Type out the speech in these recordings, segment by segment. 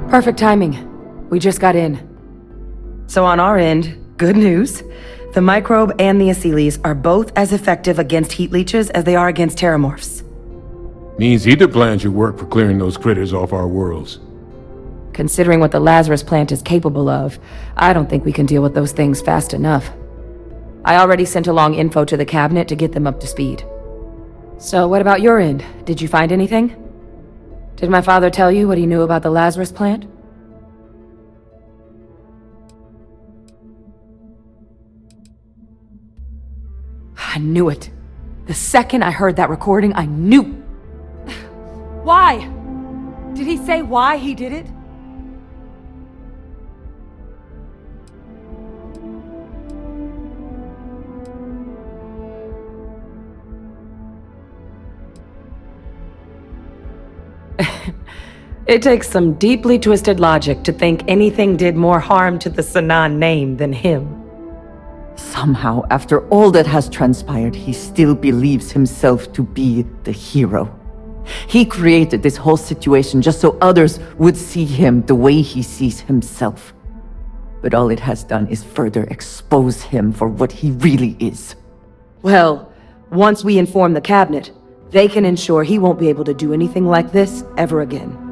Perfect timing. We just got in. So on our end, good news. The microbe and the Asylees are both as effective against heat leeches as they are against terramorphs. Means either plan should work for clearing those critters off our worlds. Considering what the Lazarus plant is capable of, I don't think we can deal with those things fast enough. I already sent along info to the cabinet to get them up to speed. So what about your end? Did you find anything? Did my father tell you what he knew about the Lazarus plant? I knew it. The second I heard that recording, I knew. Why? Did he say why he did it? It takes some deeply twisted logic to think anything did more harm to the Sanan name than him. Somehow, after all that has transpired, he still believes himself to be the hero. He created this whole situation just so others would see him the way he sees himself. But all it has done is further expose him for what he really is. Well, once we inform the cabinet, they can ensure he won't be able to do anything like this ever again.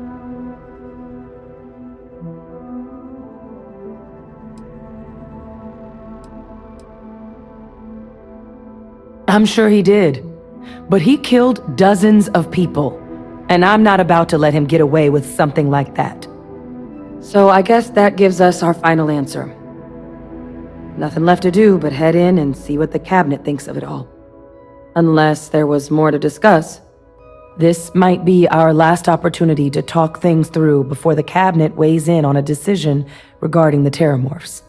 I'm sure he did. But he killed dozens of people, and I'm not about to let him get away with something like that. So I guess that gives us our final answer. Nothing left to do but head in and see what the cabinet thinks of it all. Unless there was more to discuss. This might be our last opportunity to talk things through before the cabinet weighs in on a decision regarding the terramorphs.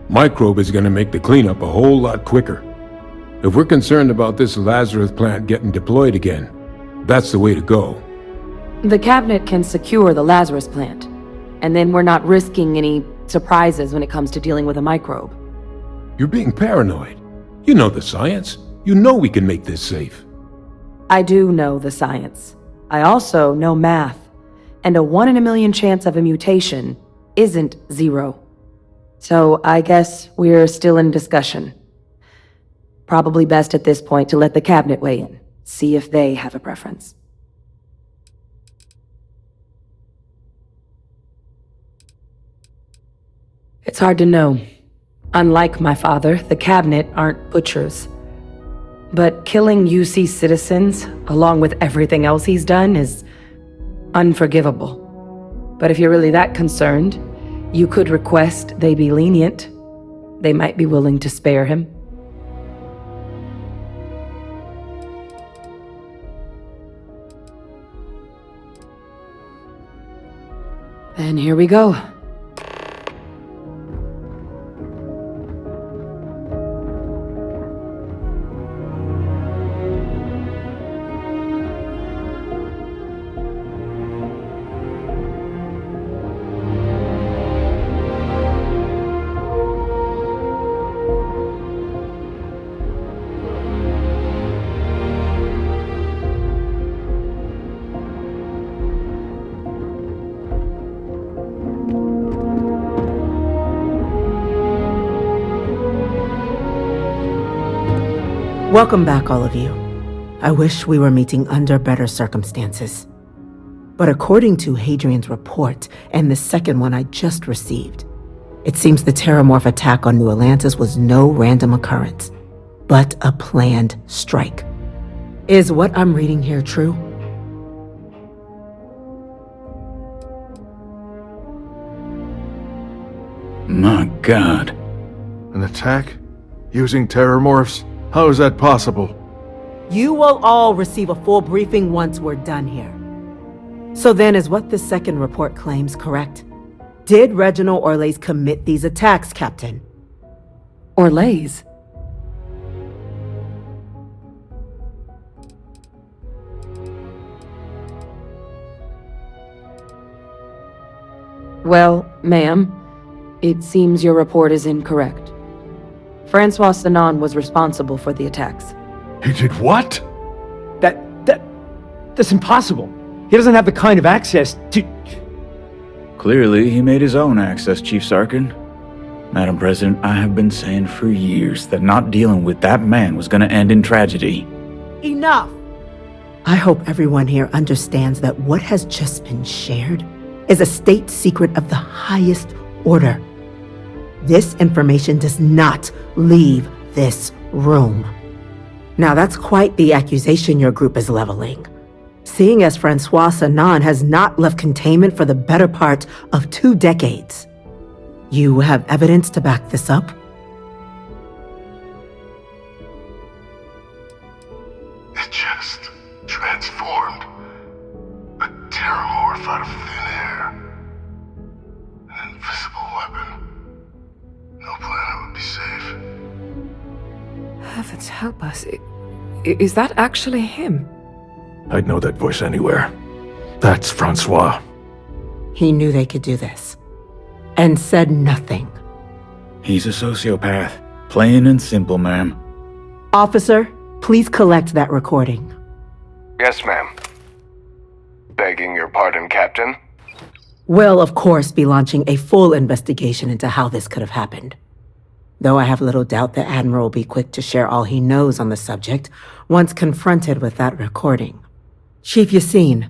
Microbe is gonna make the cleanup a whole lot quicker. If we're concerned about this Lazarus plant getting deployed again, that's the way to go. The cabinet can secure the Lazarus plant, and then we're not risking any surprises when it comes to dealing with a microbe. You're being paranoid. You know the science. You know we can make this safe. I do know the science. I also know math, and a 1 in a million chance of a mutation isn't 0. So I guess we're still in discussion. Probably best at this point to let the cabinet weigh in, see if they have a preference. It's hard to know. Unlike my father, the cabinet aren't butchers. But killing UC citizens, along with everything else he's done, is unforgivable. But if you're really that concerned, you could request they be lenient. They might be willing to spare him. Then here we go. Welcome back, all of you. I wish we were meeting under better circumstances. But according to Hadrian's report, and the second one I just received, it seems the Terramorph attack on New Atlantis was no random occurrence, but a planned strike. Is what I'm reading here true? My God. An attack? Using terrormorphs? How is that possible? You will all receive a full briefing once we're done here. So then, is what the second report claims correct? Did Reginald Orlays commit these attacks, Captain? Orlays? Well, ma'am, it seems your report is incorrect. Francois Sanon was responsible for the attacks. He did what? That's impossible. He doesn't have the kind of access to... Clearly, he made his own access, Chief Sarkin. Madam President, I have been saying for years that not dealing with that man was gonna end in tragedy. Enough! I hope everyone here understands that what has just been shared is a state secret of the highest order. This information does not leave this room. Now that's quite the accusation your group is leveling. Seeing as Francois Sanon has not left containment for the better part of 2 decades. You have evidence to back this up? It just transformed. A terrormorph out of thin air. An invisible weapon. No planet would be safe. Heavens help us. Is that actually him? I'd know that voice anywhere. That's Francois. He knew they could do this. And said nothing. He's a sociopath. Plain and simple, ma'am. Officer, please collect that recording. Yes, ma'am. Begging your pardon, Captain. We'll, of course, be launching a full investigation into how this could have happened. Though I have little doubt the Admiral will be quick to share all he knows on the subject once confronted with that recording. Chief Yassine,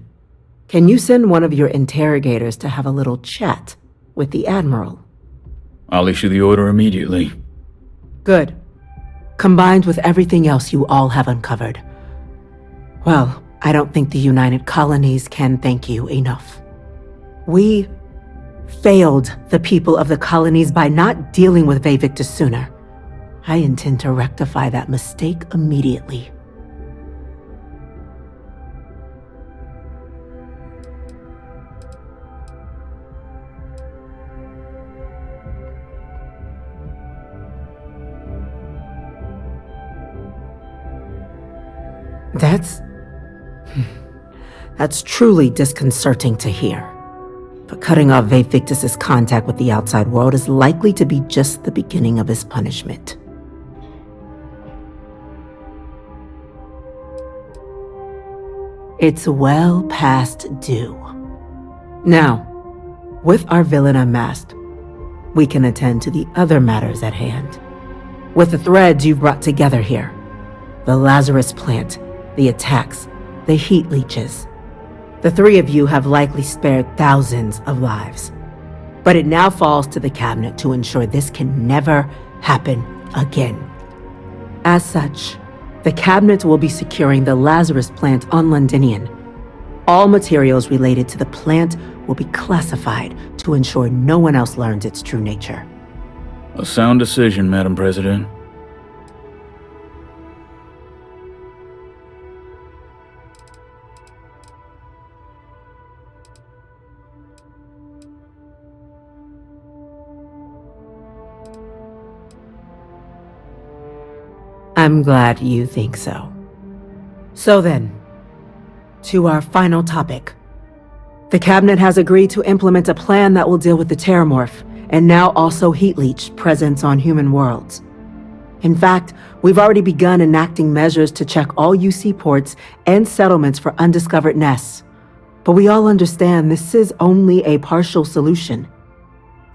can you send one of your interrogators to have a little chat with the Admiral? I'll issue the order immediately. Good. Combined with everything else you all have uncovered. Well, I don't think the United Colonies can thank you enough. We failed the people of the colonies by not dealing with Vevictus sooner. I intend to rectify that mistake immediately. That's truly disconcerting to hear. But cutting off Vevictus's contact with the outside world is likely to be just the beginning of his punishment. It's well past due. Now, with our villain unmasked, we can attend to the other matters at hand. With the threads you've brought together here, the Lazarus plant, the attacks, the heat leeches, the 3 of you have likely spared thousands of lives. But it now falls to the Cabinet to ensure this can never happen again. As such, the Cabinet will be securing the Lazarus plant on Londinion. All materials related to the plant will be classified to ensure no one else learns its true nature. A sound decision, Madam President. I'm glad you think so. So then, to our final topic. The Cabinet has agreed to implement a plan that will deal with the Terramorph, and now also Heat Leech presence on human worlds. In fact, we've already begun enacting measures to check all UC ports and settlements for undiscovered nests. But we all understand this is only a partial solution.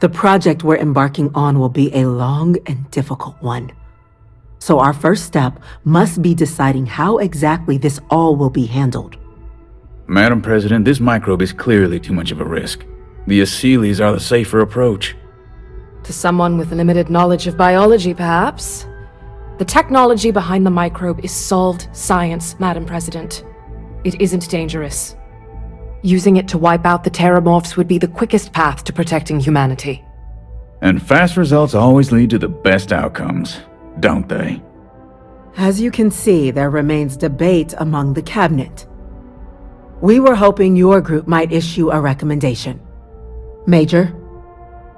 The project we're embarking on will be a long and difficult one. So our first step must be deciding how exactly this all will be handled. Madam President, this microbe is clearly too much of a risk. The Aseles are the safer approach. To someone with limited knowledge of biology, perhaps. The technology behind the microbe is solved science, Madam President. It isn't dangerous. Using it to wipe out the Terramorphs would be the quickest path to protecting humanity. And fast results always lead to the best outcomes, don't they? As you can see, there remains debate among the cabinet. We were hoping your group might issue a recommendation. Major?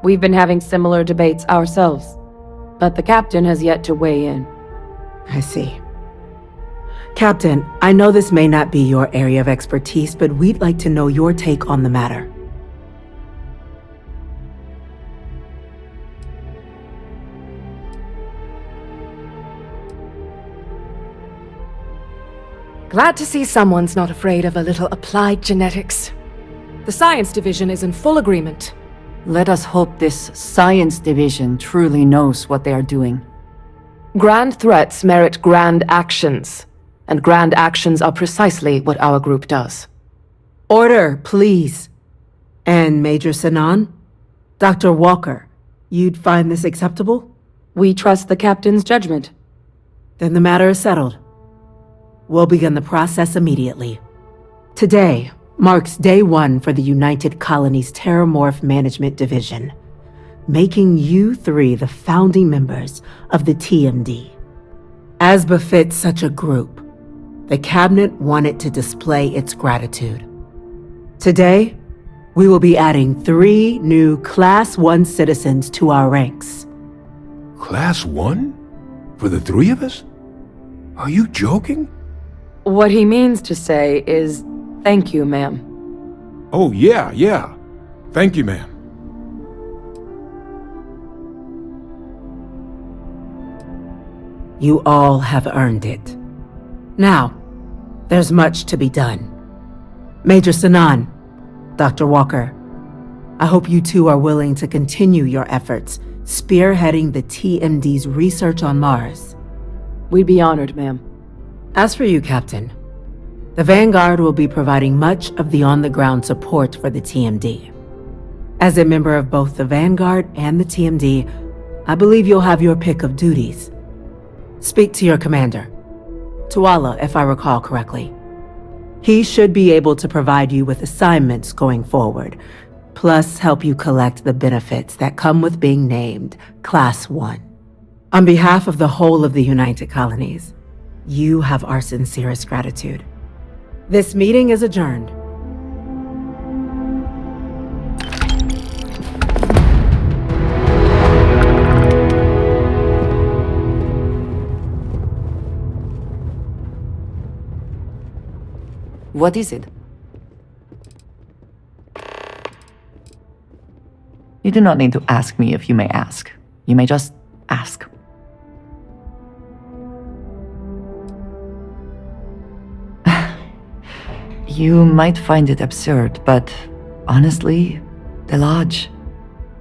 We've been having similar debates ourselves, but the captain has yet to weigh in. I see. Captain, I know this may not be your area of expertise, but we'd like to know your take on the matter. Glad to see someone's not afraid of a little applied genetics. The science division is in full agreement. Let us hope this science division truly knows what they are doing. Grand threats merit grand actions, and grand actions are precisely what our group does. Order, please. And Major Sinan? Dr. Walker, you'd find this acceptable? We trust the captain's judgment. Then the matter is settled. We'll begin the process immediately. Today marks day one for the United Colonies Terramorph Management Division, making you three the founding members of the TMD. As befits such a group, the Cabinet wanted to display its gratitude. Today, we will be adding 3 new Class 1 citizens to our ranks. Class 1? For the 3 of us? Are you joking? What he means to say is, thank you, ma'am. Oh, yeah. Thank you, ma'am. You all have earned it. Now, there's much to be done. Major Sinan, Dr. Walker, I hope you two are willing to continue your efforts spearheading the TMD's research on Mars. We'd be honored, ma'am. As for you, Captain, the Vanguard will be providing much of the on-the-ground support for the TMD. As a member of both the Vanguard and the TMD, I believe you'll have your pick of duties. Speak to your commander, Tuala, if I recall correctly. He should be able to provide you with assignments going forward, plus help you collect the benefits that come with being named Class 1. On behalf of the whole of the United Colonies, you have our sincerest gratitude. This meeting is adjourned. What is it? You do not need to ask me if you may ask. You may just ask. You might find it absurd, but honestly, the Lodge.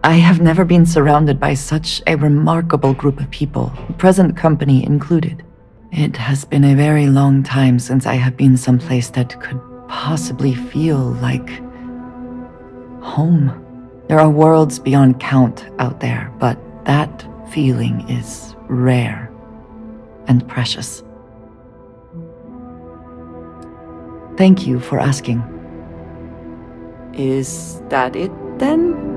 I have never been surrounded by such a remarkable group of people, present company included. It has been a very long time since I have been someplace that could possibly feel like home. There are worlds beyond count out there, but that feeling is rare and precious. Thank you for asking. Is that it then?